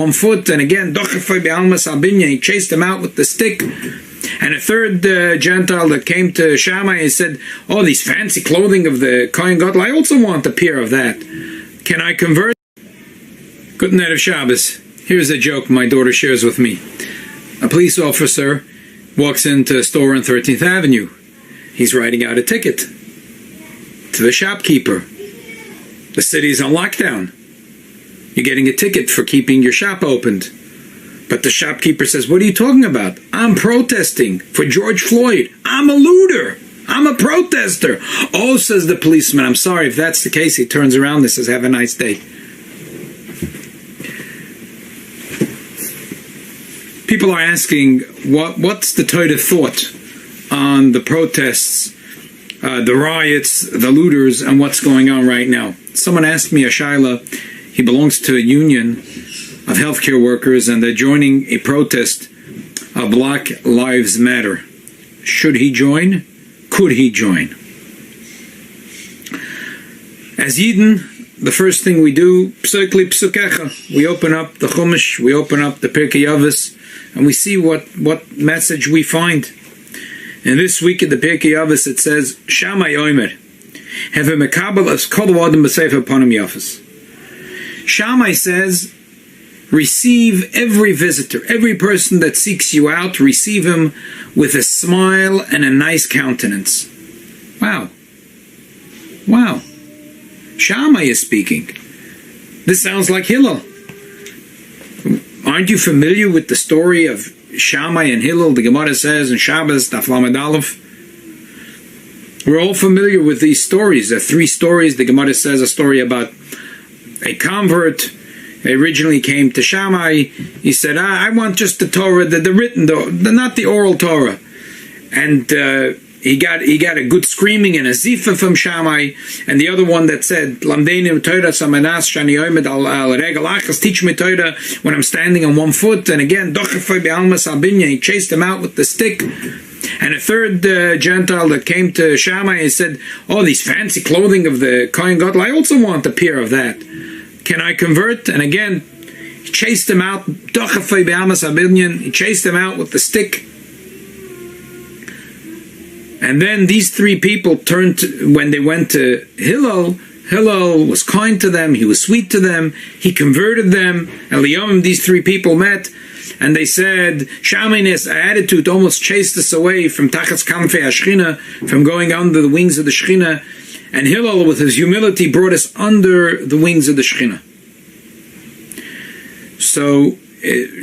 on foot, and again, he chased him out with the stick. And a third Gentile that came to Shammai and said, oh, these fancy clothing of the Kohen Gadol, I also want a pair of that. Can I convert? Good night of Shabbos. Here's a joke my daughter shares with me. A police officer walks into a store on 13th Avenue. He's writing out a ticket to the shopkeeper. The city's on lockdown. You're getting a ticket for keeping your shop opened. But the shopkeeper says, what are you talking about? I'm protesting for George Floyd. I'm a looter. I'm a protester. Oh, says the policeman, I'm sorry. If that's the case, he turns around and says, have a nice day. People are asking, what's the Torah thought on the protests, the riots, the looters, and what's going on right now? Someone asked me, a shaila, he belongs to a union of healthcare workers, and they're joining a protest of Black Lives Matter. Should he join? Could he join? As Yidden, the first thing we do, psukli psukecha, we open up the Chumash, we open up the Pirkei Avos, and we see what message we find. And this week in the Pirkei Avos it says, Shammai Omer, have a mekabel as kol adam b'sefer panim yafos. Shammai says, receive every visitor, every person that seeks you out, receive him with a smile and a nice countenance. Wow. Wow. Shammai is speaking. This sounds like Hillel. Aren't you familiar with the story of Shammai and Hillel? The Gemara says in Shabbos, Daf Lamed Aleph. We're all familiar with these stories. There are three stories. The Gemara says a story about a convert. He originally came to Shammai. He said, I want just the Torah, the written, not the oral Torah. And he got a good screaming and a zifa from Shammai. And the other one that said, Lamdeinu Torah samanas shani omed al regel achas, teach me Torah when I'm standing on one foot. And again, dochafoi be'almas albinya, he chased him out with the stick. And a third Gentile that came to Shammai and said, oh, these fancy clothing of the Kohen Gadol, I also want a pair of that. Can I convert? And again, he chased him out. He chased him out with the stick. And then these three people turned to, when they went to Hillel, Hillel was kind to them, he was sweet to them, he converted them. And Liyomim, these three people met, and they said, Shammai's attitude almost chased us away from Tachatz Kanfei HaShechina, from going under the wings of the Shechina. And Hillel, with his humility, brought us under the wings of the Shekhinah. So,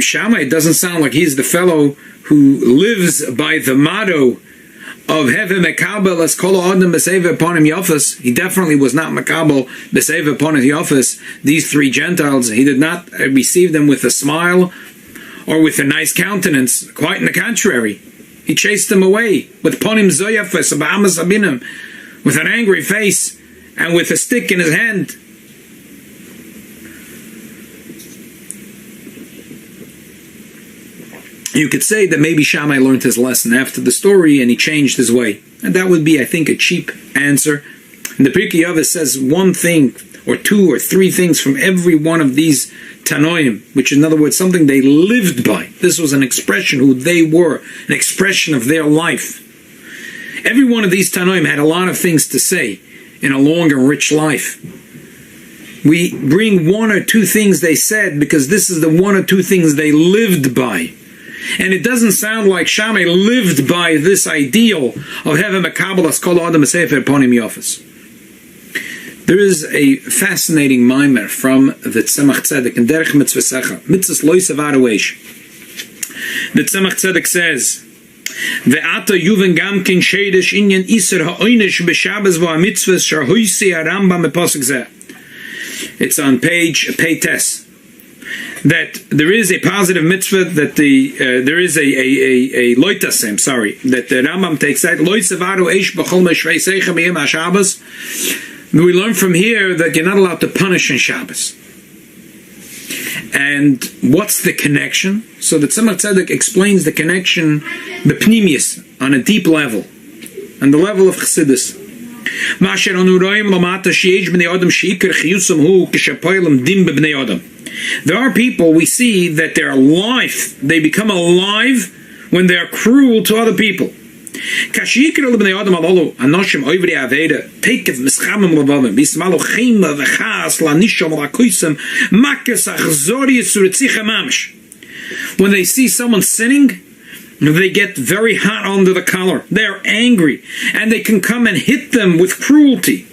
Shammai doesn't sound like he's the fellow who lives by the motto of Heve Mekabel as Kol Adam B'Seiva upon him Yafas. He definitely was not Mekabel B'Seiva upon him Yafas. These three Gentiles, he did not receive them with a smile or with a nice countenance. Quite in the contrary. He chased them away with Ponim Zoyafas, Abahamas Abinim, with an angry face and with a stick in his hand. You could say that maybe Shammai learned his lesson after the story and he changed his way. And that would be, I think, a cheap answer. And the Pirkei Avos says one thing or two or three things from every one of these Tanoim, which in other words, something they lived by. This was an expression who they were, an expression of their life. Every one of these Tanoim had a lot of things to say in a long and rich life. We bring one or two things they said because this is the one or two things they lived by. And it doesn't sound like Shammai lived by this ideal of having a Kabbalas Kol Adam Sefer Ponim Yafas. There is a fascinating mimer from the Tzemach Tzedek in Derech Mitzvasecha, Mitzvahs Lois Avaroesh. The Tzemach Tzedek says, Ve'ata yuven gamkin sheidish inyan iser ha'oinish b'Shabbos v'amitzvahs sharhoisi ha'Rambam meposek zeh. It's on page Peites. That there is a positive mitzvah, that there is a loitasem, that the Rambam takes out, loisavaru eish b'chol meshrei seicha miyim ha'Shabbos. We learn from here that you're not allowed to punish in Shabbos. And what's the connection? So the Tzemach Tzedek explains the connection, the pnimius, on a deep level, on the level of Chassidus. There are people we see that their life, they become alive when they are cruel to other people. When they see someone sinning, they get very hot under the collar. They're angry, and they can come and hit them with cruelty.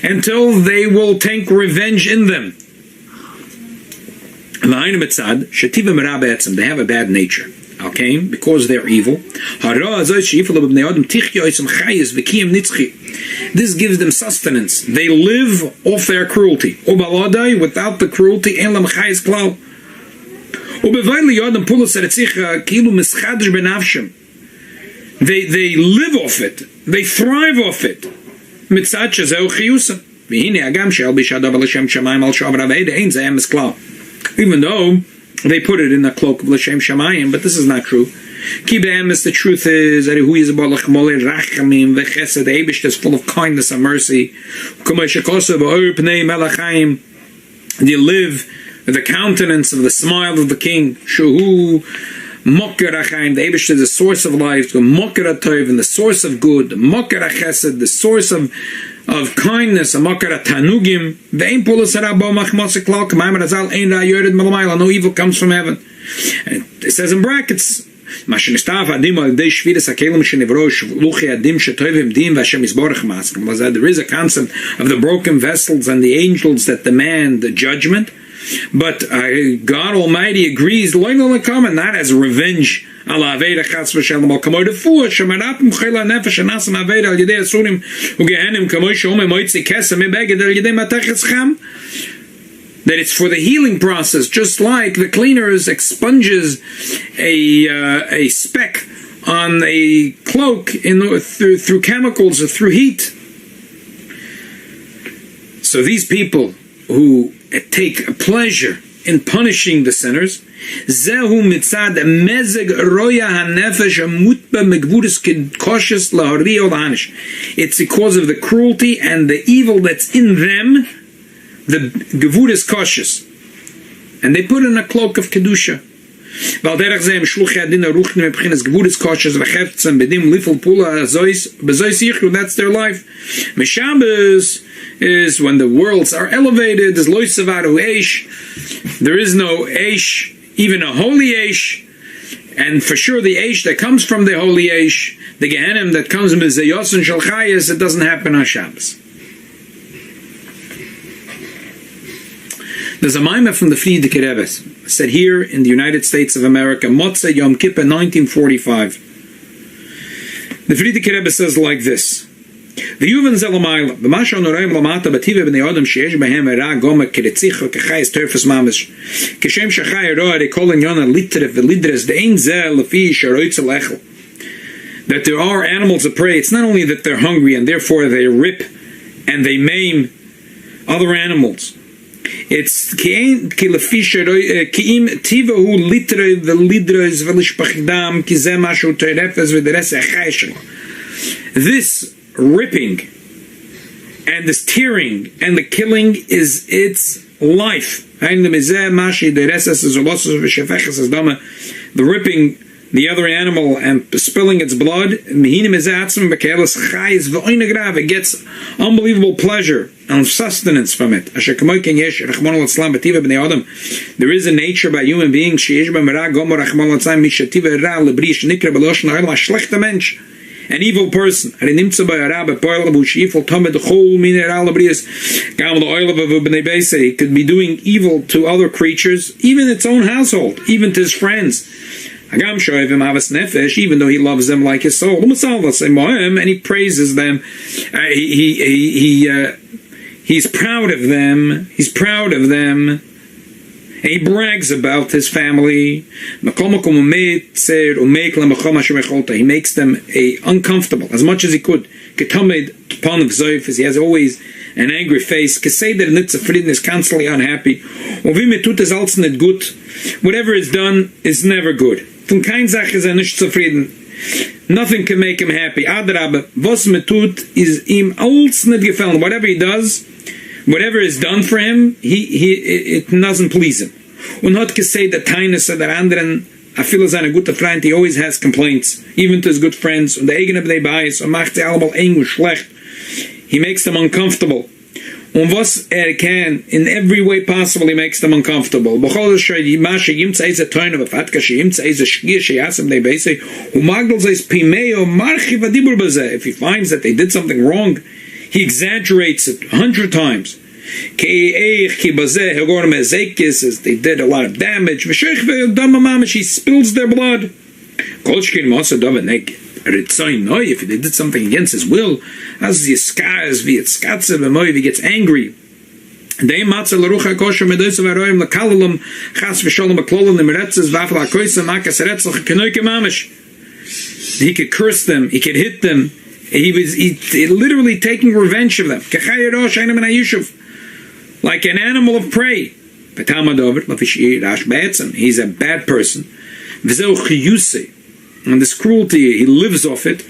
Until they will take revenge in them. They have a bad nature. Okay, because they're evil. This gives them sustenance. They live off their cruelty. Without the cruelty, they live off it. They thrive off it. Even though they put it in the cloak of L'Shem Shamayim, but this is not true. Ki be'emes, the truth is that who is balach molei rachamim v'chesed, the Eibush is full of kindness and mercy. You live with the countenance of the smile of the king. Shuhu moker rachayim, the Eibush is the source of life. Moker atov, and the source of good. Moker chesed, the source of kindness. Moker tanugim. Ve'im pulas harabo machmosik klal k'mayim razal ein ra yored malamayla. No evil comes from heaven. And it says in brackets. There is a concept of the broken vessels and the angels that demand the judgment, but God Almighty agrees not as revenge. That it's for the healing process, just like the cleaners expunges a speck on a cloak through chemicals or through heat. So these people who take a pleasure in punishing the sinners, zehu mitzad mezeg roya hanefesh amutba megvuris koshes lahari olanish. It's because of the cruelty and the evil that's in them. The gevur is cautious, and they put in a cloak of kedusha. That's their life. Shabbos is when the worlds are elevated. There is no eish, even a holy eish, and for sure the eish that comes from the holy eish, the gehenim that comes from the zayos and shalchayas, it doesn't happen on Shabbos. There's a maimah from the Friedrich Rebbe said here in the United States of America, Motzei Yom Kippur 1945. The Friedrich Rebbe says like this: V'yuven zelamayla, v'masha noraim lamata b'tiva b'nei adam sheyesh behem era goma keretzich v'kachayis terfes mamish kishem shachay eroa rekolin yona litre v'lidres de'ein zeh lefi sharoitz lechel. That there are animals of prey. It's not only that they're hungry and therefore they rip and they maim other animals. It's kiim tivahu litre v'lidres v'lishpachdam kizeh mashu terefes v'deres echayshel. This ripping and this tearing and the killing is its life. The ripping the other animal and spilling its blood, it gets unbelievable pleasure and sustenance from it. There is a nature by human beings, an evil person. He could be doing evil to other creatures, even its own household, even to his friends. Even though he loves them like his soul, and he praises them. He's proud of them. He's proud of them. And he brags about his family. He makes them uncomfortable as much as he could. He has always an angry face. Is constantly unhappy. Whatever is done is never good. Von kein Sache ist nicht zufrieden. Nothing can make him happy. Adrabe, was me tut, is ihm alles nicht gefallen. Whatever he does, whatever is done for him, it doesn't please him. Und hat gesagt, der Teines der anderen, viele seine gute Freund, he always has complaints, even to his good friends, und der eigene dabei ist, und macht sie allemal eng und schlecht. He makes them uncomfortable. Und was can, in every way possible, he makes them uncomfortable. If he finds that they did something wrong, he exaggerates it 100 times. They did a lot of damage. He spills their blood. If they did something against his will, as he gets angry. He could curse them, he could hit them. He literally taking revenge of them. Like an animal of prey. He's a bad person. And this cruelty, he lives off it.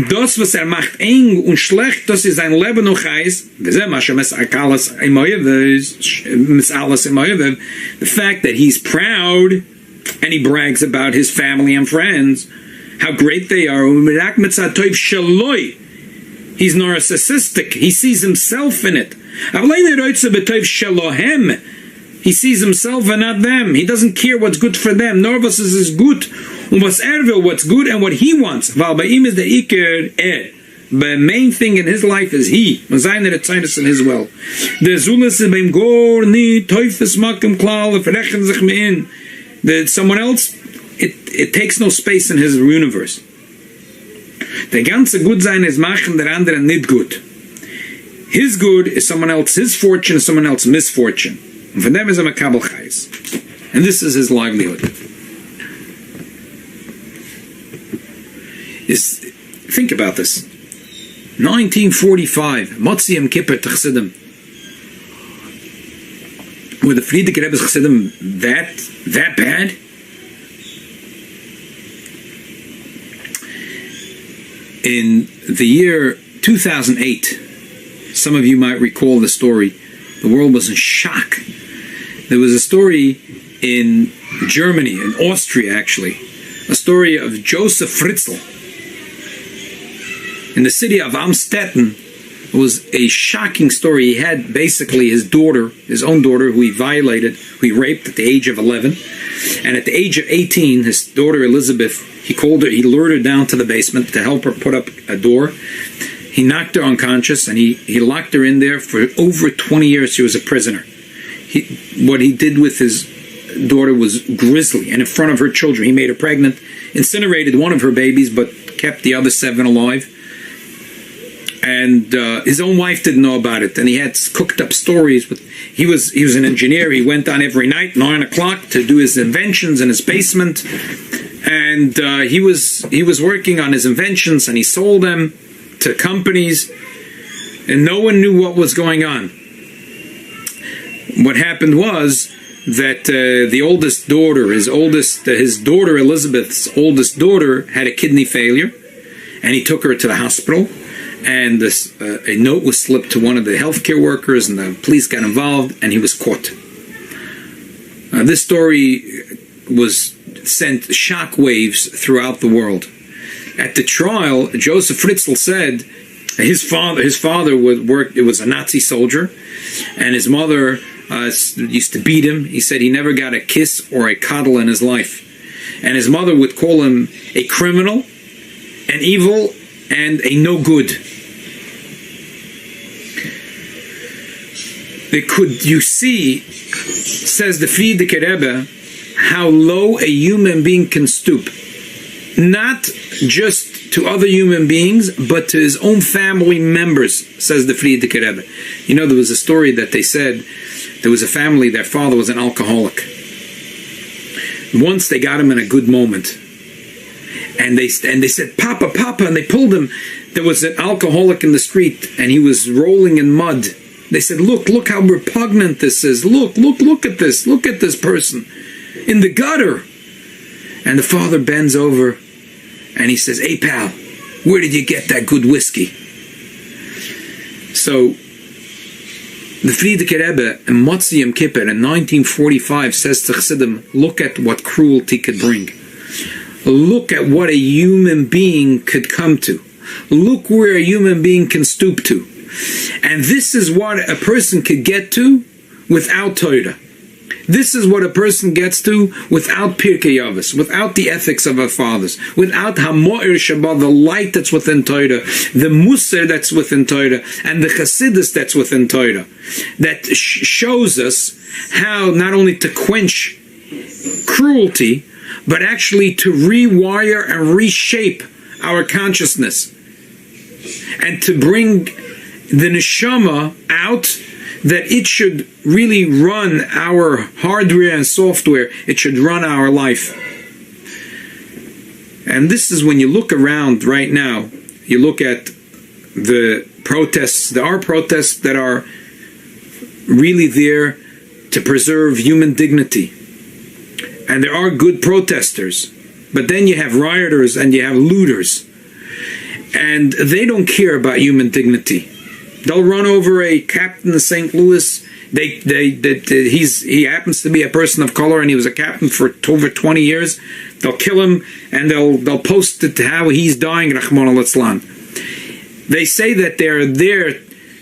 Das, was macht eng und schlecht, das ist sein Leben und Geist. The fact that he's proud and he brags about his family and friends, how great they are. He's narcissistic. He sees himself in it. He sees himself and not them. He doesn't care what's good for them. Nor was is good. What's good and what he wants. The main thing in his life is he. In his will. That someone else, it takes no space in his universe. Der ganze gut sein is machen der anderen nicht gut. His good is someone else, his fortune is someone else's misfortune. And for them is a makabel chayes. And this is his livelihood. Think about this. 1945, Motzi Yom Kippur to Chassidim. Were the Frierdiker Rebbe's Chassidim that bad? In the year 2008, some of you might recall the story, the world was in shock. There was a story in Germany, in Austria actually, a story of Joseph Fritzl. In the city of Amstetten, it was a shocking story. He had basically his daughter, his own daughter, who he violated, who he raped at the age of 11. And at the age of 18, his daughter Elizabeth, he lured her down to the basement to help her put up a door. He knocked her unconscious and he locked her in there for over 20 years. She was a prisoner. What he did with his daughter was grisly, and in front of her children. He made her pregnant, incinerated one of her babies, but kept the other 7 alive. And his own wife didn't know about it, and he had cooked up stories. He was an engineer. He went on every night, 9 o'clock, to do his inventions in his basement. And he was working on his inventions, and he sold them to companies, and no one knew what was going on. What happened was that the oldest daughter, his daughter Elizabeth's oldest daughter, had a kidney failure, and he took her to the hospital. And a note was slipped to one of the healthcare workers, and the police got involved, and he was caught. This story was sent shockwaves throughout the world. At the trial, Joseph Fritzl said his father was a Nazi soldier, and his mother used to beat him. He said he never got a kiss or a coddle in his life. And his mother would call him a criminal, an evil, and a no good. Could you see, says the Frierdiker Rebbe, how low a human being can stoop? Not just to other human beings, but to his own family members, says the Frierdiker Rebbe. You know, there was a story that they said there was a family, their father was an alcoholic. Once they got him in a good moment, and they said, "Papa, Papa," and they pulled him. There was an alcoholic in the street, and he was rolling in mud. They said, look how repugnant this is. Look at this person. in the gutter. And the father bends over and he says, "Hey pal, where did you get that good whiskey?" So the Frierdiker Rebbe in Motzi Yom Kippur in 1945 says to Chassidim, look at what cruelty could bring. Look at what a human being could come to. Look where a human being can stoop to. And this is what a person could get to without Torah. This is what a person gets to without Pirkei Avos, without the ethics of our fathers, without Hamo'ir Shabbat, the light that's within Torah, the Musar that's within Torah, and the Chassidus that's within Torah, that shows us how not only to quench cruelty, but actually to rewire and reshape our consciousness, and to bring the neshama out, that it should really run our hardware and software. It should run our life. And this is when you look around right now, you look at the protests. There are protests that are really there to preserve human dignity. And there are good protesters. But then you have rioters and you have looters. And they don't care about human dignity. They'll run over a captain of St. Louis. He happens to be a person of color, and he was a captain for over 20 years. They'll kill him, and they'll post it to how he's dying. Rahman al-Islam. They say that they're there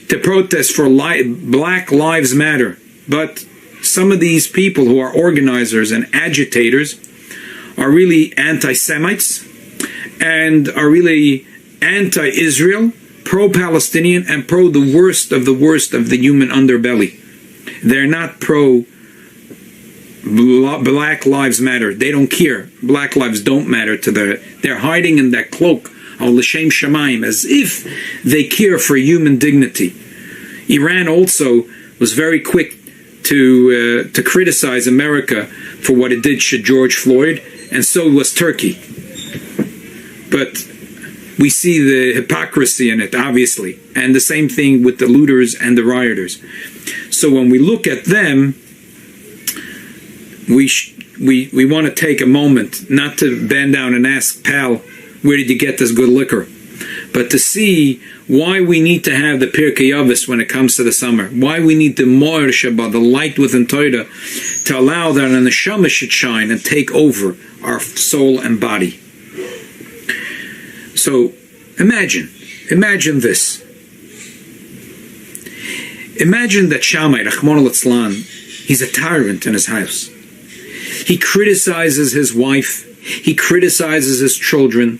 to protest for Black Lives Matter, but some of these people who are organizers and agitators are really anti-Semites and are really anti-Israel, pro-Palestinian, and pro the worst of the human underbelly. They're not pro Black Lives Matter. They don't care. Black lives don't matter to them. They're hiding in that cloak of l'shem shamayim as if they care for human dignity. Iran also was very quick to criticize America for what it did to George Floyd, and so was Turkey. But we see the hypocrisy in it, obviously, and the same thing with the looters and the rioters. So when we look at them, we want to take a moment, not to bend down and ask, pal, where did you get this good liquor? But to see why we need to have the Pirkei Avos when it comes to the summer, why we need the Mo'er Shabbat, the light within Torah, to allow that the neshama should shine and take over our soul and body. So imagine this. Imagine that Shammai, Rahman al-Islam, he's a tyrant in his house. He criticizes his wife. He criticizes his children.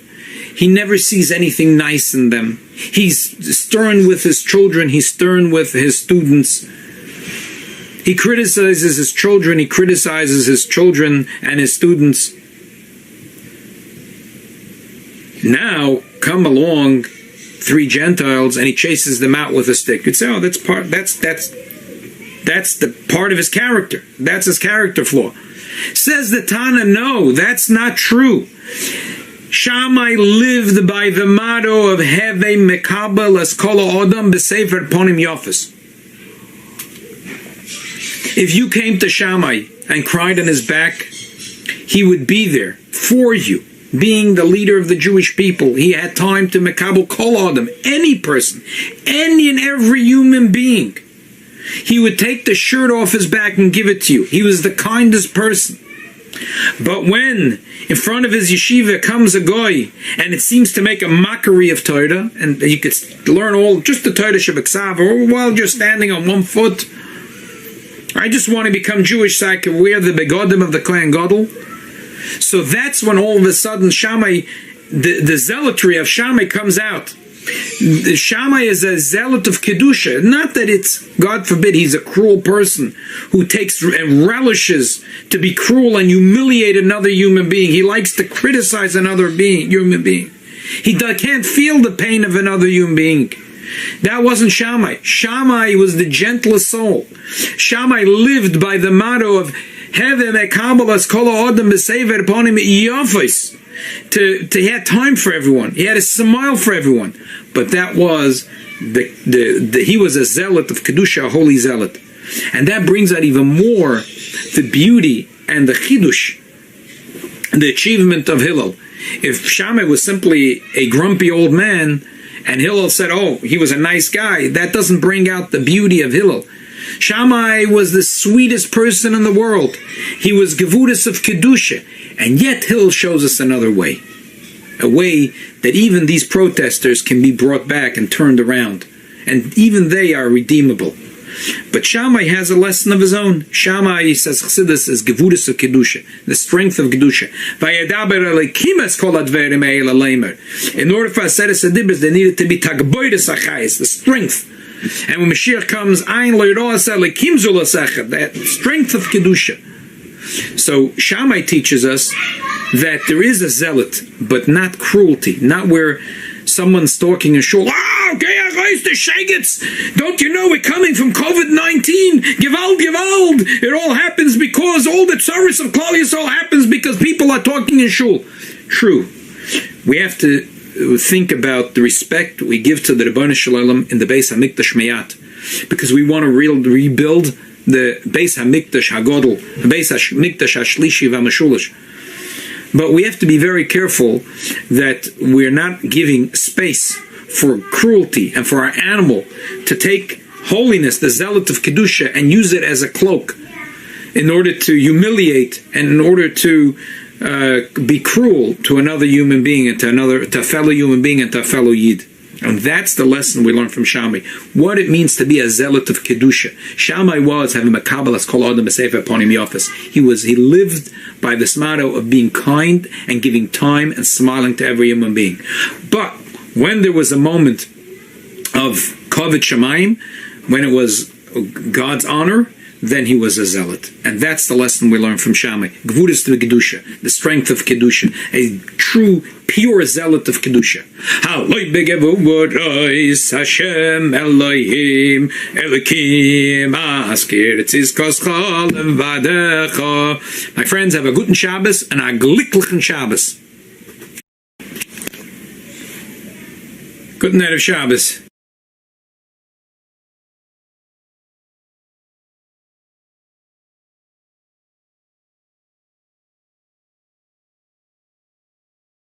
He never sees anything nice in them. He's stern with his children. He's stern with his students. He criticizes his children. He criticizes his children and his students. Now come along 3 Gentiles and he chases them out with a stick. You'd say, oh, that's the part of his character. That's his character flaw. Says the Tana, no, that's not true. Shammai lived by the motto of Heve Mekabel as Kol Odam B'Sefer Ponim Yofis. If you came to Shammai and cried on his back, he would be there for you. Being the leader of the Jewish people, he had time to Mekabel Kol Odam, any person, any and every human being. He would take the shirt off his back and give it to you. He was the kindest person. But when in front of his yeshiva comes a goy and it seems to make a mockery of Torah, and you could learn all just the Torah Shabbat or while you're standing on one foot, I just want to become Jewish so I can wear the begodim of the Kohen Gadol. So that's when all of a sudden Shammai, the zealotry of Shammai comes out. Shammai is a zealot of Kedusha. Not that it's, God forbid, he's a cruel person who takes and relishes to be cruel and humiliate another human being. He likes to criticize another human being. He can't feel the pain of another human being. That wasn't Shammai. Shammai was the gentlest soul. Shammai lived by the motto of he had time for everyone. He had a smile for everyone. But that was he was a zealot of Kedusha, a holy zealot. And that brings out even more the beauty and the chidush, the achievement of Hillel. If Shammai was simply a grumpy old man, and Hillel said, oh, he was a nice guy, that doesn't bring out the beauty of Hillel. Shammai was the sweetest person in the world. He was Gevurus of Kedusha. And yet Hillel shows us another way. A way that even these protesters can be brought back and turned around. And even they are redeemable. But Shammai has a lesson of his own. Shammai, he says, Chassidus is Gevurus of Kedusha, the strength of Kedusha. In order for Aseres HaDibros, there needed to be Tagboides Achayis, the strength. And when Mashiach comes, that strength of Kedusha. So Shammai teaches us that there is a zealot, but not cruelty, not where someone's talking in shul. Don't you know we're coming from COVID-19? Gewalt. It all happens because all the tzaris of Klal Yisrael happens because people are talking in shul. True. We have to think about the respect we give to the Ribono Shel Olam in the Beis HaMikdash Meyat, because we want to rebuild the Beis HaMikdash HaGodol, the Beis HaMikdash HaShlishi VaMashulish. But we have to be very careful that we're not giving space for cruelty and for our animal to take holiness, the zealot of Kedusha, and use it as a cloak in order to humiliate and in order to be cruel to another human being and to a fellow human being and to a fellow Yid. And that's the lesson we learn from Shammai. What it means to be a zealot of Kedusha. Shammai was having a Kabbalah called Adam B'Sefer upon him Yofis. He lived by this motto of being kind and giving time and smiling to every human being. But when there was a moment of Kavod Shamayim, when it was God's honor, then he was a zealot. And that's the lesson we learn from Shammai. Gvurus to Kedusha, the strength of Kedusha, a true, pure zealot of Kedusha. Hashem Elohim Elokim Askir Tzizkoschol Vadecha. My friends, have a guten Shabbos and a glicklichen Shabbos. Guten Erev Shabbos.